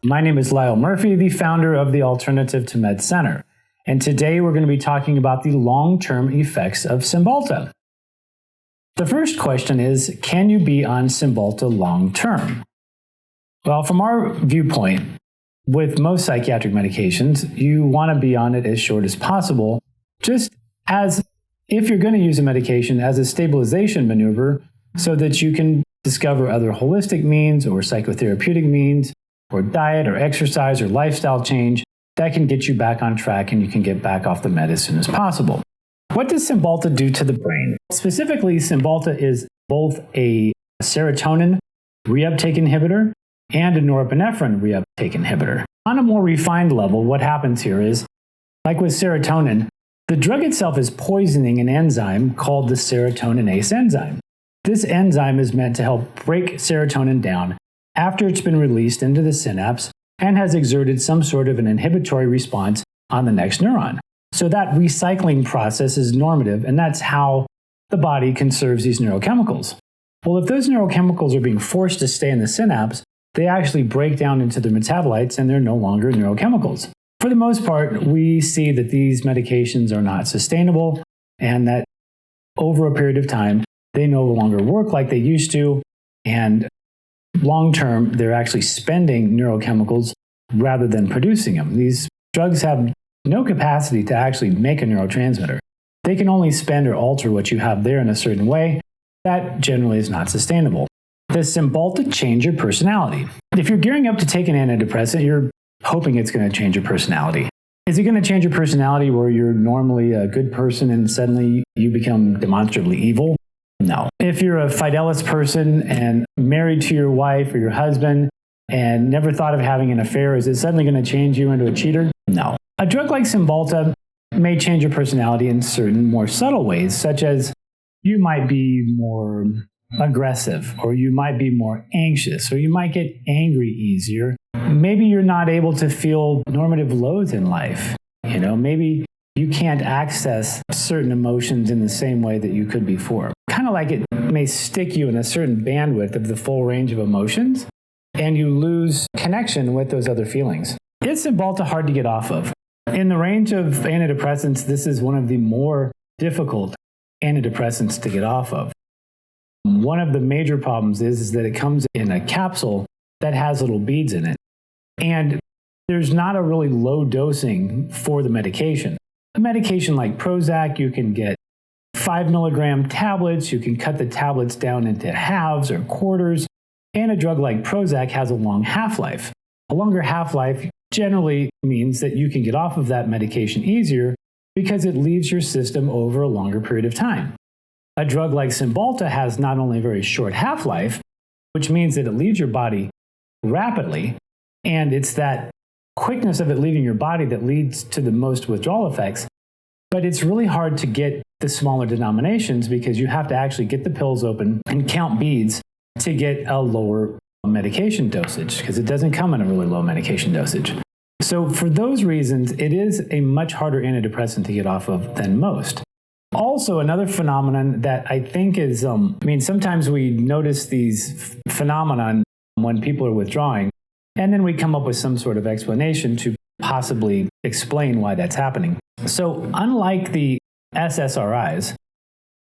My name is Lyle Murphy, the founder of the Alternative to Med Center, and today we're going to be talking about the long-term effects of Cymbalta. The first question is, can you be on Cymbalta long-term? Well, from our viewpoint, with most psychiatric medications, you want to be on it as short as possible, just as if you're going to use a medication as a stabilization maneuver so that you can discover other holistic means or psychotherapeutic means or diet or exercise or lifestyle change that can get you back on track and you can get back off the med as soon as possible. What does Cymbalta do to the brain? Specifically, Cymbalta is both a serotonin reuptake inhibitor and a norepinephrine reuptake inhibitor. On a more refined level, what happens here is, like with serotonin, the drug itself is poisoning an enzyme called the serotoninase enzyme. This enzyme is meant to help break serotonin down after it's been released into the synapse and has exerted some sort of an inhibitory response on the next neuron. So that recycling process is normative, and that's how the body conserves these neurochemicals. Well, if those neurochemicals are being forced to stay in the synapse, they actually break down into their metabolites and they're no longer neurochemicals. For the most part, we see that these medications are not sustainable and that over a period of time, they no longer work like they used to, and long term, they're actually spending neurochemicals rather than producing them. These drugs have no capacity to actually make a neurotransmitter. They can only spend or alter what you have there in a certain way. That generally is not sustainable. Does Cymbalta change your personality? If you're gearing up to take an antidepressant, you're hoping it's going to change your personality. Is it going to change your personality where you're normally a good person and suddenly you become demonstrably evil? No. If you're a Fidelis person and married to your wife or your husband and never thought of having an affair, is it suddenly going to change you into a cheater? No. A drug like Cymbalta may change your personality in certain more subtle ways, such as you might be more aggressive, or you might be more anxious, or you might get angry easier. Maybe you're not able to feel normative lows in life. Maybe you can't access certain emotions in the same way that you could before. Kind of like it may stick you in a certain bandwidth of the full range of emotions, and you lose connection with those other feelings. Is Cymbalta hard to get off of? In the range of antidepressants, this is one of the more difficult antidepressants to get off of. One of the major problems is that it comes in a capsule that has little beads in it. And there's not a really low dosing for the medication. A medication like Prozac, you can get 5 milligram tablets. You can cut the tablets down into halves or quarters. And a drug like Prozac has a long half-life. A longer half-life generally means that you can get off of that medication easier because it leaves your system over a longer period of time. A drug like Cymbalta has not only a very short half-life, which means that it leaves your body rapidly, and it's that quickness of it leaving your body that leads to the most withdrawal effects, but it's really hard to get the smaller denominations because you have to actually get the pills open and count beads to get a lower medication dosage, because it doesn't come in a really low medication dosage. So for those reasons, it is a much harder antidepressant to get off of than most. Also, another phenomenon that I think is, sometimes we notice these phenomenon when people are withdrawing, and then we come up with some sort of explanation to possibly explain why that's happening. So unlike the SSRIs,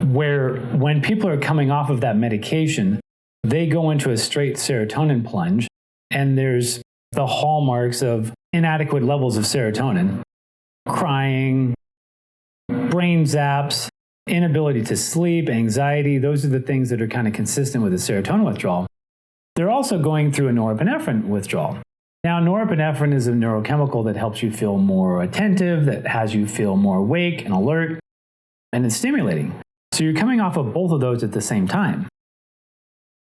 where when people are coming off of that medication, they go into a straight serotonin plunge, and there's the hallmarks of inadequate levels of serotonin, crying, brain zaps, inability to sleep, anxiety. Those are the things that are kind of consistent with the serotonin withdrawal. They're also going through a norepinephrine withdrawal. Now, norepinephrine is a neurochemical that helps you feel more attentive, that has you feel more awake and alert, and it's stimulating. So you're coming off of both of those at the same time.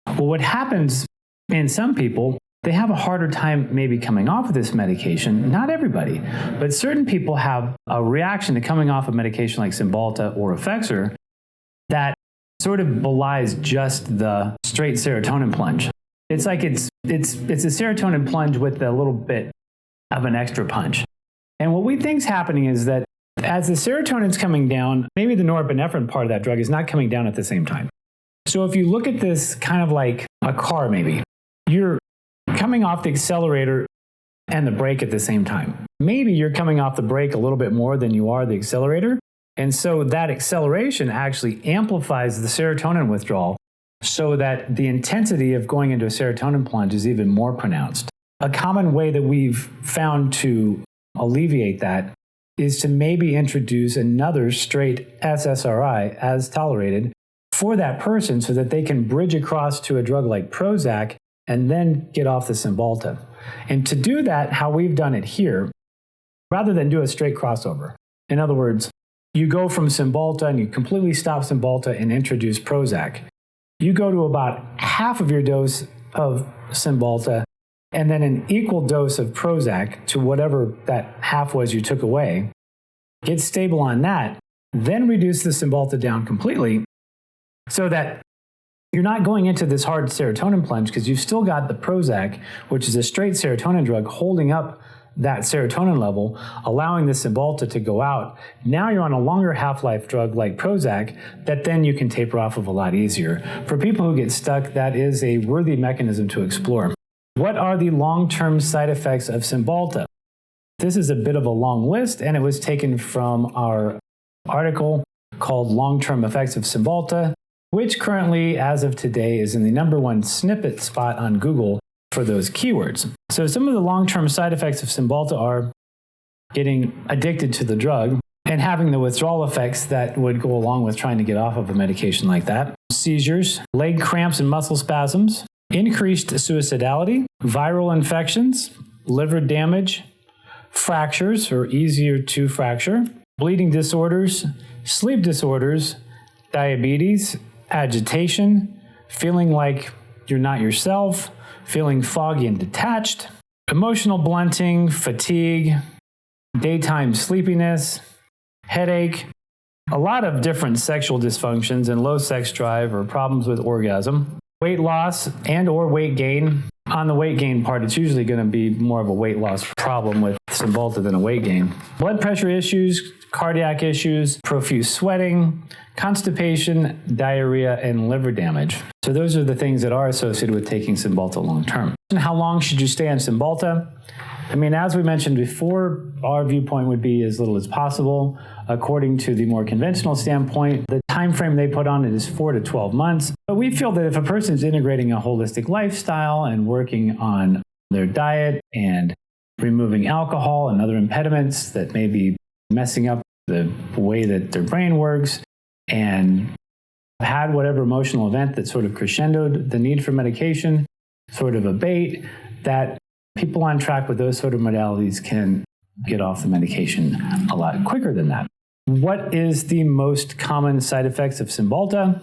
Well, what happens in some people, they have a harder time maybe coming off of this medication. Not everybody, but certain people have a reaction to coming off of medication like Cymbalta or Effexor that sort of belies just the straight serotonin plunge. It's like it's a serotonin plunge with a little bit of an extra punch. And what we think is happening is that as the serotonin's coming down, maybe the norepinephrine part of that drug is not coming down at the same time. So if you look at this kind of like a car, maybe you're coming off the accelerator and the brake at the same time. Maybe you're coming off the brake a little bit more than you are the accelerator. And so that acceleration actually amplifies the serotonin withdrawal so that the intensity of going into a serotonin plunge is even more pronounced. A common way that we've found to alleviate that is to maybe introduce another straight SSRI as tolerated for that person so that they can bridge across to a drug like Prozac and then get off the Cymbalta. And to do that, how we've done it here, rather than do a straight crossover. In other words, you go from Cymbalta and you completely stop Cymbalta and introduce Prozac. You go to about half of your dose of Cymbalta and then an equal dose of Prozac to whatever that half was you took away. Get stable on that, then reduce the Cymbalta down completely so that you're not going into this hard serotonin plunge because you've still got the Prozac, which is a straight serotonin drug, holding up that serotonin level, allowing the Cymbalta to go out. Now you're on a longer half-life drug like Prozac that then you can taper off of a lot easier. For people who get stuck, that is a worthy mechanism to explore. What are the long-term side effects of Cymbalta? This is a bit of a long list, and it was taken from our article called Long-Term Effects of Cymbalta, which currently, as of today, is in the #1 snippet spot on Google for those keywords. So some of the long-term side effects of Cymbalta are getting addicted to the drug and having the withdrawal effects that would go along with trying to get off of a medication like that. Seizures, leg cramps and muscle spasms, increased suicidality, viral infections, liver damage, fractures or easier to fracture, bleeding disorders, sleep disorders, diabetes, agitation, feeling like you're not yourself, feeling foggy and detached, emotional blunting, fatigue, daytime sleepiness, headache, a lot of different sexual dysfunctions and low sex drive or problems with orgasm, weight loss and or weight gain. On the weight gain part, it's usually going to be more of a weight loss problem with Cymbalta than a weight gain. Blood pressure issues, cardiac issues, profuse sweating, constipation, diarrhea, and liver damage. So those are the things that are associated with taking Cymbalta long term. And how long should you stay on Cymbalta? I mean, as we mentioned before, our viewpoint would be as little as possible. According to the more conventional standpoint, the time frame they put on it is 4 to 12 months. But we feel that if a person is integrating a holistic lifestyle and working on their diet and removing alcohol and other impediments that may be messing up the way that their brain works, and had whatever emotional event that sort of crescendoed the need for medication sort of abate, that people on track with those sort of modalities can get off the medication a lot quicker than that. What is the most common side effects of Cymbalta?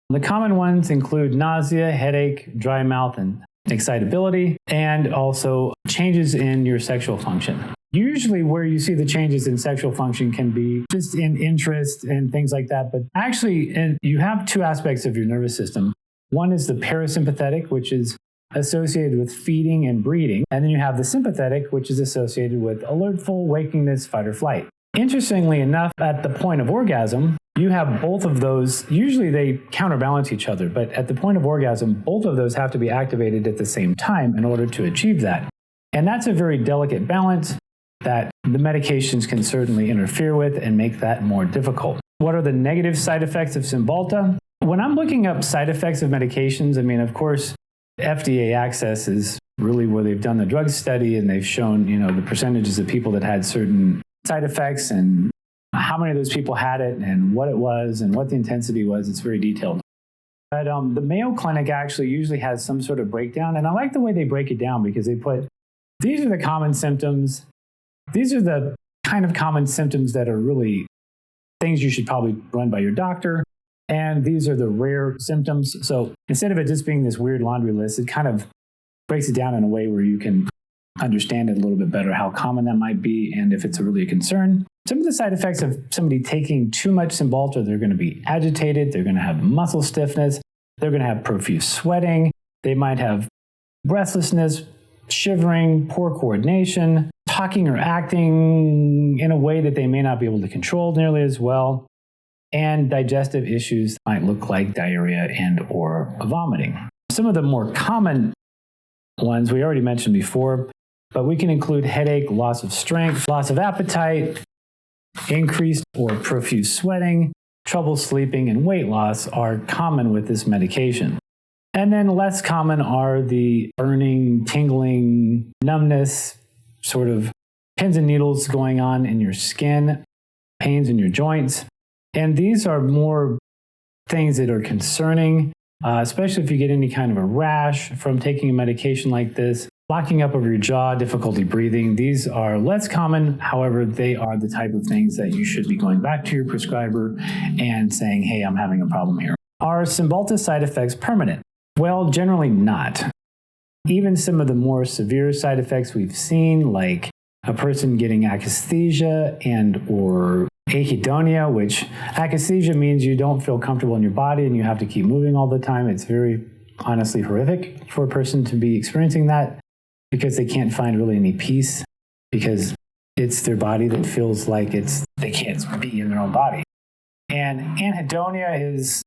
The common ones include nausea, headache, dry mouth, and excitability, and also changes in your sexual function. Usually where you see the changes in sexual function can be just in interest and things like that, but actually you have two aspects of your nervous system. One is the parasympathetic, which is associated with feeding and breeding, and then you have the sympathetic, which is associated with alertful, wakingness, fight or flight. Interestingly enough, at the point of orgasm, you have both of those. Usually they counterbalance each other, but at the point of orgasm, both of those have to be activated at the same time in order to achieve that. And that's a very delicate balance that the medications can certainly interfere with and make that more difficult. What are the negative side effects of Cymbalta? When I'm looking up side effects of medications, I mean, of course, FDA access is really where they've done the drug study and they've shown, the percentages of people that had certain side effects and how many of those people had it and what it was and what the intensity was. It's very detailed. But the Mayo Clinic actually usually has some sort of breakdown, and I like the way they break it down because they put, these are the common symptoms. These are the kind of common symptoms that are really things you should probably run by your doctor. And these are the rare symptoms. So instead of it just being this weird laundry list, it kind of breaks it down in a way where you can understand it a little bit better, how common that might be, and if it's really a concern. Some of the side effects of somebody taking too much Cymbalta, they're going to be agitated, they're going to have muscle stiffness, they're going to have profuse sweating, they might have breathlessness, shivering, poor coordination, talking or acting in a way that they may not be able to control nearly as well. and digestive issues might look like diarrhea and or vomiting. Some of the more common ones we already mentioned before, but we can include headache, loss of strength, loss of appetite, increased or profuse sweating, trouble sleeping, and weight loss are common with this medication. And then less common are the burning, tingling, numbness, sort of pins and needles going on in your skin, pains in your joints. And these are more things that are concerning, especially if you get any kind of a rash from taking a medication like this, locking up of your jaw, difficulty breathing. These are less common. However, they are the type of things that you should be going back to your prescriber and saying, hey, I'm having a problem here. Are Cymbalta side effects permanent? Well, generally not. Even some of the more severe side effects we've seen, like a person getting akathisia and or achedonia, which akathisia means you don't feel comfortable in your body and you have to keep moving all the time. It's very honestly horrific for a person to be experiencing that because they can't find really any peace because it's their body that feels like they can't be in their own body. And anhedonia is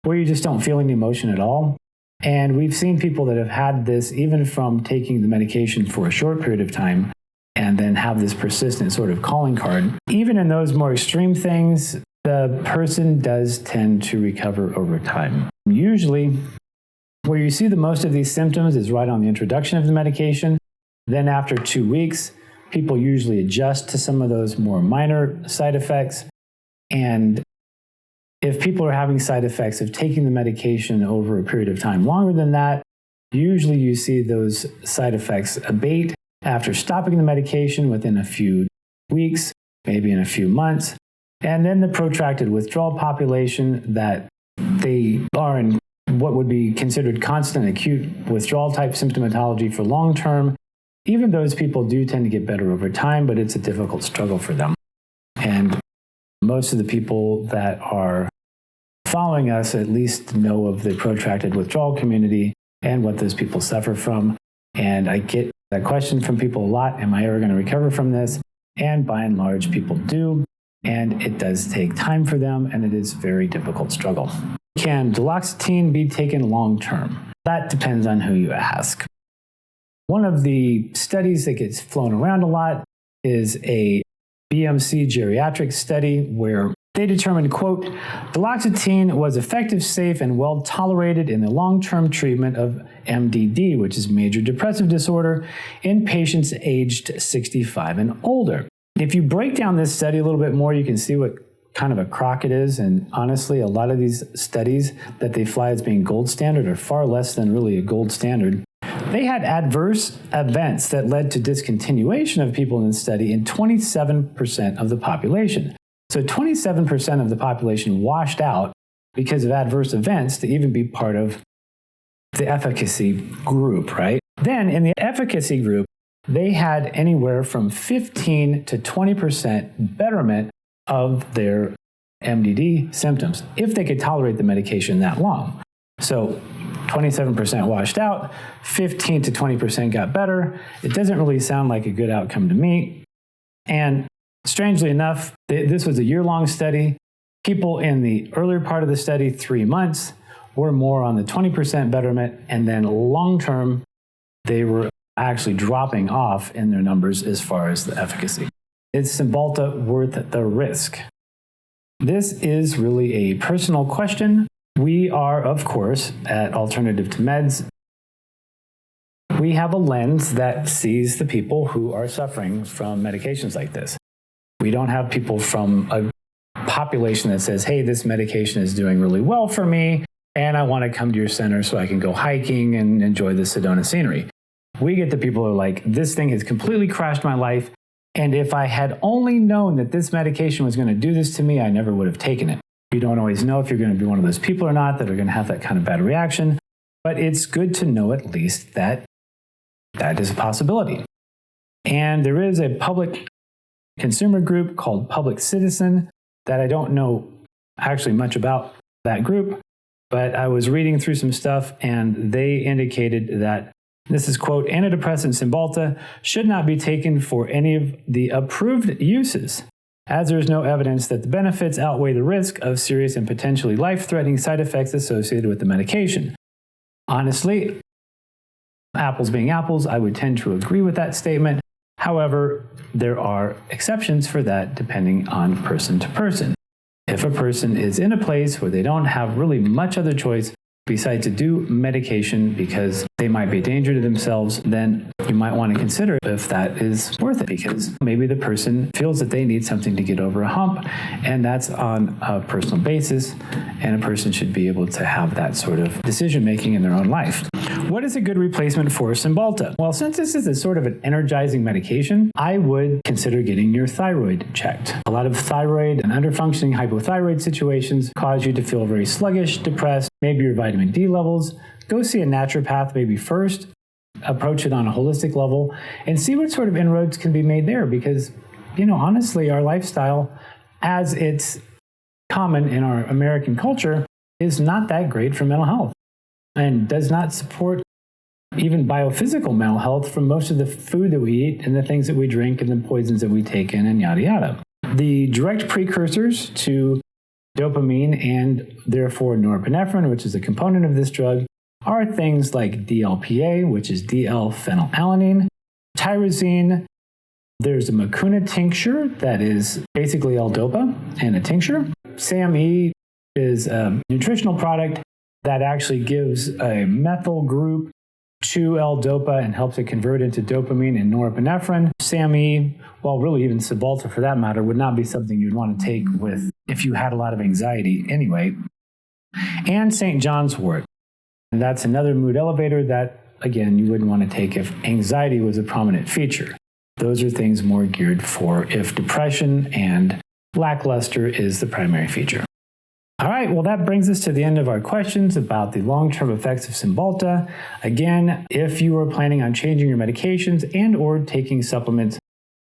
where you just don't feel any emotion at all. And we've seen people that have had this even from taking the medication for a short period of time and then have this persistent sort of calling card. Even in those more extreme things, the person does tend to recover over time. Usually, where you see the most of these symptoms is right on the introduction of the medication. Then after 2 weeks, people usually adjust to some of those more minor side effects. And if people are having side effects of taking the medication over a period of time longer than that, usually you see those side effects abate after stopping the medication within a few weeks, maybe in a few months. And then the protracted withdrawal population that they are in what would be considered constant acute withdrawal type symptomatology for long term, even those people do tend to get better over time, but it's a difficult struggle for them. And most of the people that are following us at least know of the protracted withdrawal community and what those people suffer from. And I get that question from people a lot, am I ever going to recover from this? And by and large, people do. And it does take time for them, and it is a very difficult struggle. Can duloxetine be taken long term? That depends on who you ask. One of the studies that gets flown around a lot is a BMC geriatric study where they determined, quote, duloxetine was effective, safe, and well tolerated in the long-term treatment of MDD, which is major depressive disorder, in patients aged 65 and older. If you break down this study a little bit more, you can see what kind of a crock it is. And honestly, a lot of these studies that they fly as being gold standard are far less than really a gold standard. They had adverse events that led to discontinuation of people in the study in 27% of the population. So 27% of the population washed out because of adverse events to even be part of the efficacy group, right? Then in the efficacy group, they had anywhere from 15 to 20% betterment of their MDD symptoms if they could tolerate the medication that long. So 27% washed out, 15 to 20% got better. It doesn't really sound like a good outcome to me. And strangely enough, this was a year-long study. People in the earlier part of the study, 3 months, were more on the 20% betterment, and then long-term, they were actually dropping off in their numbers as far as the efficacy. Is Cymbalta worth the risk? This is really a personal question. We are, of course, at Alternative to Meds, we have a lens that sees the people who are suffering from medications like this. We don't have people from a population that says, hey, this medication is doing really well for me, and I want to come to your center so I can go hiking and enjoy the Sedona scenery. We get the people who are like, this thing has completely crashed my life, and if I had only known that this medication was going to do this to me, I never would have taken it. You don't always know if you're going to be one of those people or not that are going to have that kind of bad reaction, but it's good to know at least that that is a possibility. And there is a public consumer group called Public Citizen that I don't know actually much about that group, but I was reading through some stuff and they indicated that this is, quote, antidepressant Cymbalta should not be taken for any of the approved uses. as there is no evidence that the benefits outweigh the risk of serious and potentially life-threatening side effects associated with the medication. Honestly, apples being apples, I would tend to agree with that statement. However, there are exceptions for that depending on person to person. If a person is in a place where they don't have really much other choice besides to do medication because they might be a danger to themselves, then you might want to consider if that is worth it, because maybe the person feels that they need something to get over a hump, and that's on a personal basis, and a person should be able to have that sort of decision making in their own life. What is a good replacement for Cymbalta? Well, since this is a sort of an energizing medication, I would consider getting your thyroid checked. A lot of thyroid and underfunctioning hypothyroid situations cause you to feel very sluggish, depressed, maybe your vitamin D levels. Go see a naturopath maybe first, approach it on a holistic level, and see what sort of inroads can be made there, because, honestly, our lifestyle, as it's common in our American culture, is not that great for mental health and does not support even biophysical mental health from most of the food that we eat and the things that we drink and the poisons that we take in and yada yada. The direct precursors to dopamine and therefore norepinephrine, which is a component of this drug, are things like DLPA, which is D-L-phenylalanine, tyrosine. There's a mucuna tincture that is basically L-Dopa and a tincture. SAMe is a nutritional product that actually gives a methyl group to L-Dopa and helps it convert into dopamine and norepinephrine. SAMe, well, really even Cymbalta for that matter, would not be something you'd want to take with if you had a lot of anxiety anyway. And St. John's wort. And that's another mood elevator that, again, you wouldn't want to take if anxiety was a prominent feature. Those are things more geared for if depression and lackluster is the primary feature. All right, well, that brings us to the end of our questions about the long-term effects of Cymbalta. Again, if you are planning on changing your medications and or taking supplements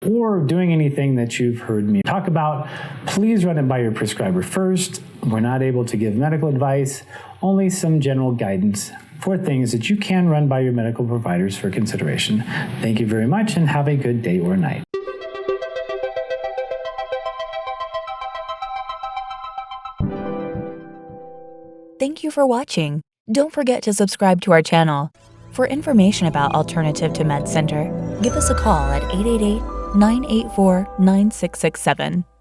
or doing anything that you've heard me talk about, please run it by your prescriber first. We're not able to give medical advice, only some general guidance for things that you can run by your medical providers for consideration. Thank you very much and have a good day or night. Thank you for watching. Don't forget to subscribe to our channel. For information about Alternative to Med Center, give us a call at 888-984-9667.